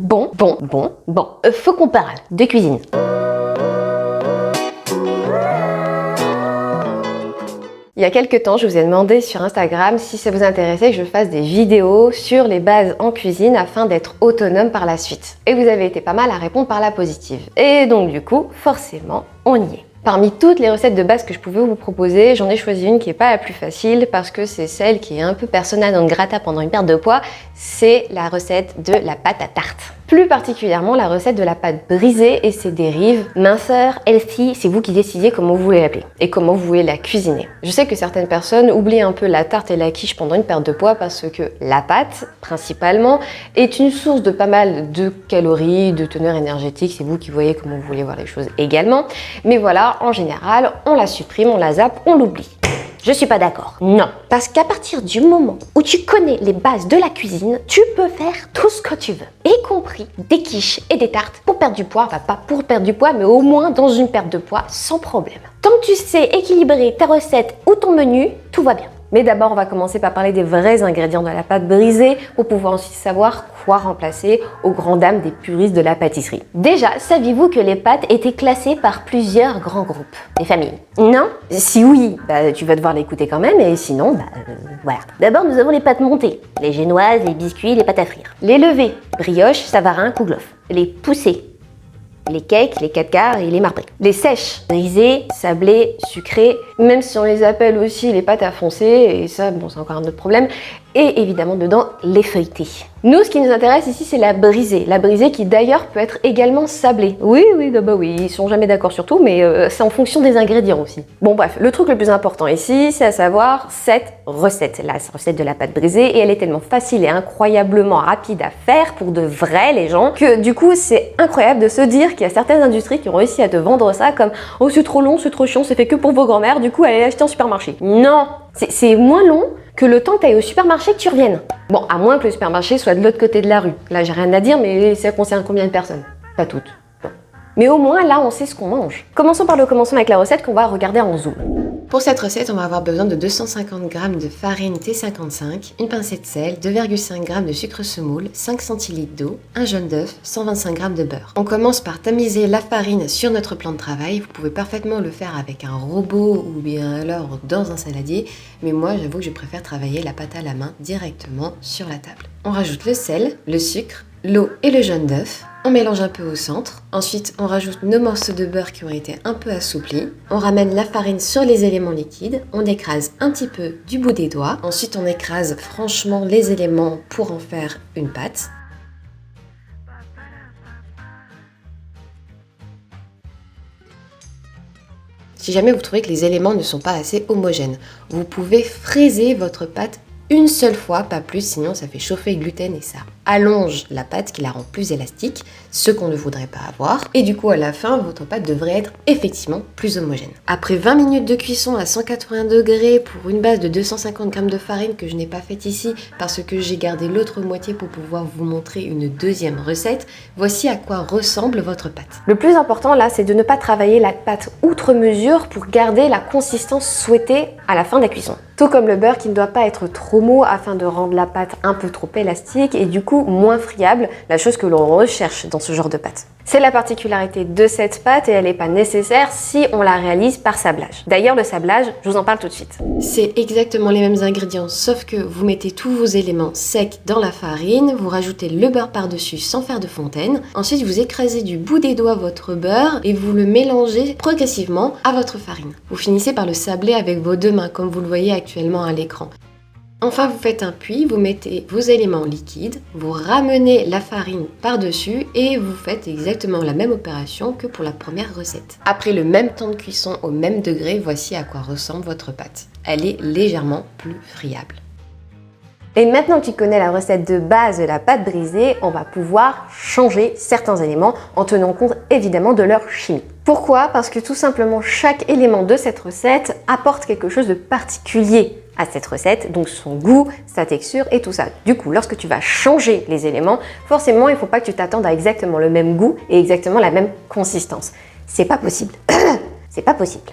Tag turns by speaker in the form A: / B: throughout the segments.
A: Bon, faut qu'on parle de cuisine. Il y a quelques temps, je vous ai demandé sur Instagram si ça vous intéressait que je fasse des vidéos sur les bases en cuisine afin d'être autonome par la suite. Et vous avez été pas mal à répondre par la positive. Et donc du coup, forcément, on y est. Parmi toutes les recettes de base que je pouvais vous proposer, j'en ai choisi une qui n'est pas la plus facile parce que c'est celle qui est un peu persona non grata pendant une perte de poids, c'est la recette de la pâte à tarte. Plus particulièrement la recette de la pâte brisée et ses dérives, minceur, healthy, c'est vous qui décidez comment vous voulez l'appeler et comment vous voulez la cuisiner. Je sais que certaines personnes oublient un peu la tarte et la quiche pendant une perte de poids parce que la pâte, principalement, est une source de pas mal de calories, de teneur énergétique, c'est vous qui voyez comment vous voulez voir les choses également. Mais voilà, en général, on la supprime, on la zappe, on l'oublie. Je suis pas d'accord. Non. Parce qu'à partir du moment où tu connais les bases de la cuisine, tu peux faire tout ce que tu veux. Y compris des quiches et des tartes pour perdre du poids. Enfin, pas pour perdre du poids, mais au moins dans une perte de poids sans problème. Tant que tu sais équilibrer ta recette ou ton menu, tout va bien. Mais d'abord, on va commencer par parler des vrais ingrédients de la pâte brisée pour pouvoir ensuite savoir quoi remplacer aux grandes dames des puristes de la pâtisserie. Déjà, saviez-vous que les pâtes étaient classées par plusieurs grands groupes, des familles? Non? Si oui, tu vas devoir l'écouter quand même, et sinon, voilà. D'abord, nous avons les pâtes montées, les génoises, les biscuits, les pâtes à frire. Les levées, brioche, savarin, kouglof. Les poussées, les cakes, les 4 quarts et les marbrés. Les sèches, brisées, sablées, sucrées, même si on les appelle aussi les pâtes à foncer, et ça, bon, c'est encore un autre problème. Et évidemment, dedans, les feuilletées. Nous, ce qui nous intéresse ici, c'est la brisée. La brisée qui d'ailleurs peut être également sablée. Oui, ils sont jamais d'accord sur tout, mais c'est en fonction des ingrédients aussi. Bon bref, le truc le plus important ici, c'est à savoir cette recette. La recette de la pâte brisée, et elle est tellement facile et incroyablement rapide à faire pour de vrai les gens, que du coup, c'est incroyable de se dire qu'il y a certaines industries qui ont réussi à te vendre ça comme « Oh, c'est trop long, c'est trop chiant, c'est fait que pour vos grand-mères, du coup, allez l'acheter en supermarché. » Non, c'est moins long que le temps que tu ailles au supermarché que tu reviennes. Bon, à moins que le supermarché soit de l'autre côté de la rue. Là, j'ai rien à dire, mais ça concerne combien de personnes? Pas toutes. Bon. Mais au moins, là, on sait ce qu'on mange. Commençons par le commencement avec la recette qu'on va regarder en zoom. Pour cette recette, on va avoir besoin de 250 g de farine T55, une pincée de sel, 2,5 g de sucre semoule, 5 centilitres d'eau, un jaune d'œuf, 125 g de beurre. On commence par tamiser la farine sur notre plan de travail. Vous pouvez parfaitement le faire avec un robot ou bien alors dans un saladier, mais moi j'avoue que je préfère travailler la pâte à la main directement sur la table. On rajoute le sel, le sucre, l'eau et le jaune d'œuf. On mélange un peu au centre. Ensuite, on rajoute nos morceaux de beurre qui ont été un peu assouplis. On ramène la farine sur les éléments liquides. On écrase un petit peu du bout des doigts. Ensuite, on écrase franchement les éléments pour en faire une pâte. Si jamais vous trouvez que les éléments ne sont pas assez homogènes, vous pouvez fraiser votre pâte une seule fois, pas plus, sinon ça fait chauffer le gluten et ça allonge la pâte qui la rend plus élastique, ce qu'on ne voudrait pas avoir. Et du coup, à la fin, votre pâte devrait être effectivement plus homogène. Après 20 minutes de cuisson à 180 degrés pour une base de 250 g de farine que je n'ai pas faite ici parce que j'ai gardé l'autre moitié pour pouvoir vous montrer une deuxième recette, voici à quoi ressemble votre pâte. Le plus important là, c'est de ne pas travailler la pâte outre mesure pour garder la consistance souhaitée à la fin de la cuisson. Tout comme le beurre qui ne doit pas être trop mou afin de rendre la pâte un peu trop élastique et du coup moins friable, la chose que l'on recherche dans ce genre de pâte. C'est la particularité de cette pâte et elle n'est pas nécessaire si on la réalise par sablage. D'ailleurs, le sablage, je vous en parle tout de suite. C'est exactement les mêmes ingrédients, sauf que vous mettez tous vos éléments secs dans la farine, vous rajoutez le beurre par-dessus sans faire de fontaine. Ensuite, vous écrasez du bout des doigts votre beurre et vous le mélangez progressivement à votre farine. Vous finissez par le sabler avec vos deux mains, comme vous le voyez actuellement à l'écran. Enfin, vous faites un puits, vous mettez vos éléments liquides, vous ramenez la farine par-dessus et vous faites exactement la même opération que pour la première recette. Après le même temps de cuisson au même degré, voici à quoi ressemble votre pâte. Elle est légèrement plus friable. Et maintenant que tu connais la recette de base de la pâte brisée, on va pouvoir changer certains éléments en tenant compte évidemment de leur chimie. Pourquoi? Parce que tout simplement chaque élément de cette recette apporte quelque chose de particulier à cette recette, donc son goût, sa texture et tout ça. Du coup, lorsque tu vas changer les éléments, forcément, il ne faut pas que tu t'attendes à exactement le même goût et exactement la même consistance. C'est pas possible. C'est pas possible.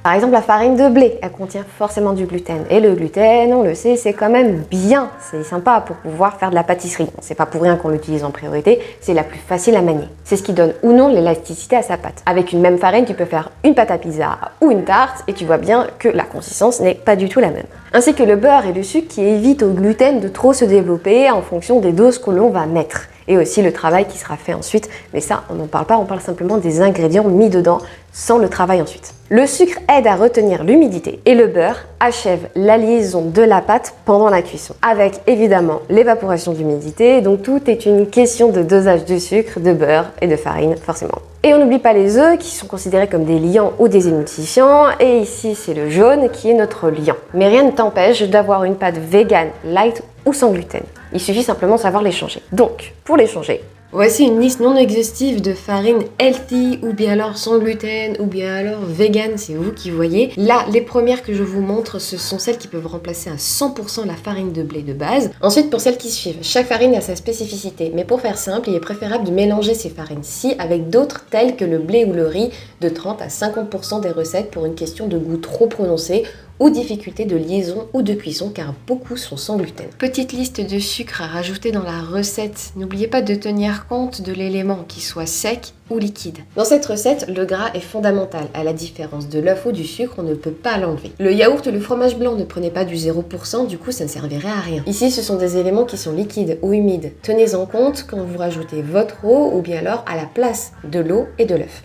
A: Par exemple, la farine de blé, elle contient forcément du gluten. Et le gluten, on le sait, c'est quand même bien. C'est sympa pour pouvoir faire de la pâtisserie. C'est pas pour rien qu'on l'utilise en priorité, c'est la plus facile à manier. C'est ce qui donne ou non l'élasticité à sa pâte. Avec une même farine, tu peux faire une pâte à pizza ou une tarte et tu vois bien que la consistance n'est pas du tout la même. Ainsi que le beurre et le sucre qui évitent au gluten de trop se développer en fonction des doses que l'on va mettre. Et aussi le travail qui sera fait ensuite, mais ça on n'en parle pas, on parle simplement des ingrédients mis dedans sans le travail ensuite. Le sucre aide à retenir l'humidité et le beurre achève la liaison de la pâte pendant la cuisson, avec évidemment l'évaporation d'humidité, donc tout est une question de dosage de sucre, de beurre et de farine forcément. Et on n'oublie pas les œufs qui sont considérés comme des liants ou des émulsifiants, et ici c'est le jaune qui est notre liant. Mais rien ne t'empêche d'avoir une pâte vegan, light ou sans gluten. Il suffit simplement de savoir les changer. Donc, pour les changer, voici une liste non exhaustive de farines healthy ou bien alors sans gluten ou bien alors vegan, c'est vous qui voyez. Là, les premières que je vous montre, ce sont celles qui peuvent remplacer à 100% la farine de blé de base. Ensuite, pour celles qui suivent, chaque farine a sa spécificité, mais pour faire simple, il est préférable de mélanger ces farines-ci avec d'autres telles que le blé ou le riz de 30 à 50% des recettes pour une question de goût trop prononcé ou difficulté de liaison ou de cuisson car beaucoup sont sans gluten. Petite liste de sucres à rajouter dans la recette. N'oubliez pas de tenir compte de l'élément qui soit sec ou liquide. Dans cette recette, le gras est fondamental. À la différence de l'œuf ou du sucre, on ne peut pas l'enlever. Le yaourt ou le fromage blanc ne prenez pas du 0%, du coup ça ne servirait à rien. Ici, ce sont des éléments qui sont liquides ou humides. Tenez-en compte quand vous rajoutez votre eau ou bien alors à la place de l'eau et de l'œuf.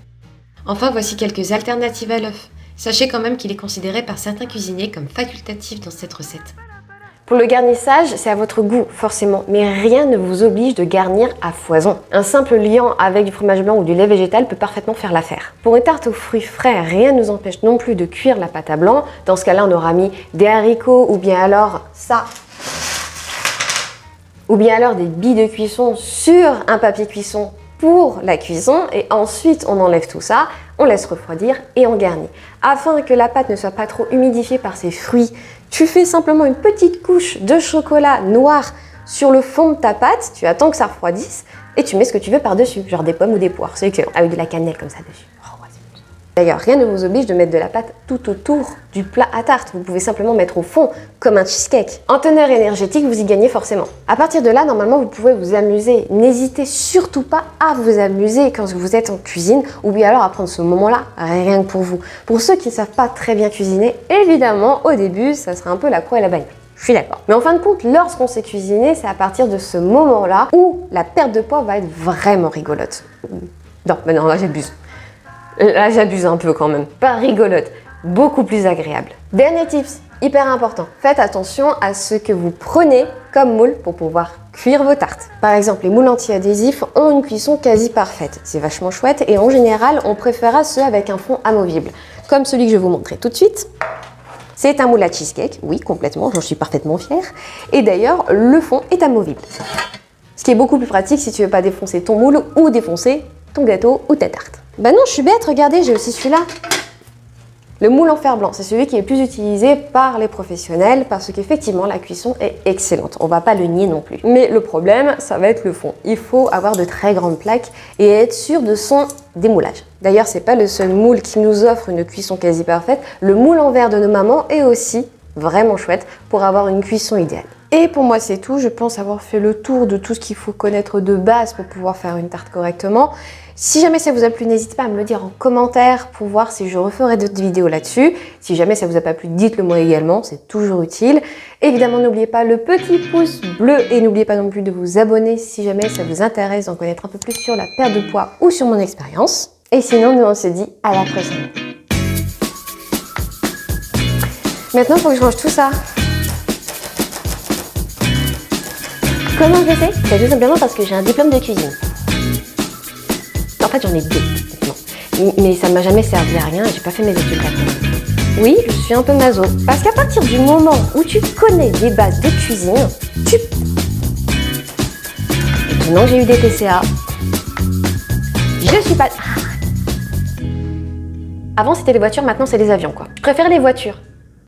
A: Enfin, voici quelques alternatives à l'œuf. Sachez quand même qu'il est considéré par certains cuisiniers comme facultatif dans cette recette. Pour le garnissage, c'est à votre goût, forcément, mais rien ne vous oblige de garnir à foison. Un simple liant avec du fromage blanc ou du lait végétal peut parfaitement faire l'affaire. Pour une tarte aux fruits frais, rien ne nous empêche non plus de cuire la pâte à blanc. Dans ce cas-là, on aura mis des haricots ou bien alors ça. Ou bien alors des billes de cuisson sur un papier cuisson pour la cuisson et ensuite on enlève tout ça, on laisse refroidir et on garnit. Afin que la pâte ne soit pas trop humidifiée par ces fruits, tu fais simplement une petite couche de chocolat noir sur le fond de ta pâte, tu attends que ça refroidisse et tu mets ce que tu veux par-dessus, genre des pommes ou des poires, c'est excellent, avec de la cannelle comme ça dessus. D'ailleurs, rien ne vous oblige de mettre de la pâte tout autour du plat à tarte. Vous pouvez simplement mettre au fond, comme un cheesecake. En teneur énergétique, vous y gagnez forcément. À partir de là, normalement, vous pouvez vous amuser. N'hésitez surtout pas à vous amuser quand vous êtes en cuisine, ou bien alors à prendre ce moment-là, rien que pour vous. Pour ceux qui ne savent pas très bien cuisiner, évidemment, au début, ça sera un peu la croix et la bannière. Je suis d'accord. Mais en fin de compte, lorsqu'on sait cuisiner, c'est à partir de ce moment-là où la perte de poids va être vraiment rigolote. Non, mais non, là j'abuse. Là, j'abuse un peu quand même. Pas rigolote, beaucoup plus agréable. Dernier tips, hyper important. Faites attention à ce que vous prenez comme moule pour pouvoir cuire vos tartes. Par exemple, les moules anti-adhésifs ont une cuisson quasi parfaite. C'est vachement chouette et en général, on préférera ceux avec un fond amovible, comme celui que je vais vous montrer tout de suite. C'est un moule à cheesecake, oui, complètement, j'en suis parfaitement fière. Et d'ailleurs, le fond est amovible. Ce qui est beaucoup plus pratique si tu veux pas défoncer ton moule ou défoncer ton gâteau ou ta tarte. Bah non, je suis bête, regardez, j'ai aussi celui-là. Le moule en fer blanc, c'est celui qui est le plus utilisé par les professionnels parce qu'effectivement, la cuisson est excellente. On va pas le nier non plus. Mais le problème, ça va être le fond. Il faut avoir de très grandes plaques et être sûr de son démoulage. D'ailleurs, c'est pas le seul moule qui nous offre une cuisson quasi parfaite. Le moule en verre de nos mamans est aussi vraiment chouette pour avoir une cuisson idéale. Et pour moi, c'est tout. Je pense avoir fait le tour de tout ce qu'il faut connaître de base pour pouvoir faire une tarte correctement. Si jamais ça vous a plu, n'hésitez pas à me le dire en commentaire pour voir si je referai d'autres vidéos là-dessus. Si jamais ça vous a pas plu, dites-le moi également, c'est toujours utile. Évidemment, n'oubliez pas le petit pouce bleu et n'oubliez pas non plus de vous abonner si jamais ça vous intéresse d'en connaître un peu plus sur la perte de poids ou sur mon expérience. Et sinon, nous on se dit à la prochaine. Maintenant, il faut que je range tout ça. Comment je sais? C'est tout simplement parce que j'ai un diplôme de cuisine. En fait, j'en ai deux maintenant. Mais ça ne m'a jamais servi à rien et j'ai pas fait mes études là-dedans. Oui, je suis un peu maso. Parce qu'à partir du moment où tu connais les bases de cuisine, tu... Maintenant, j'ai eu des TCA. Je suis pas... Avant, c'était les voitures, maintenant, c'est les avions, quoi. Je préfère les voitures.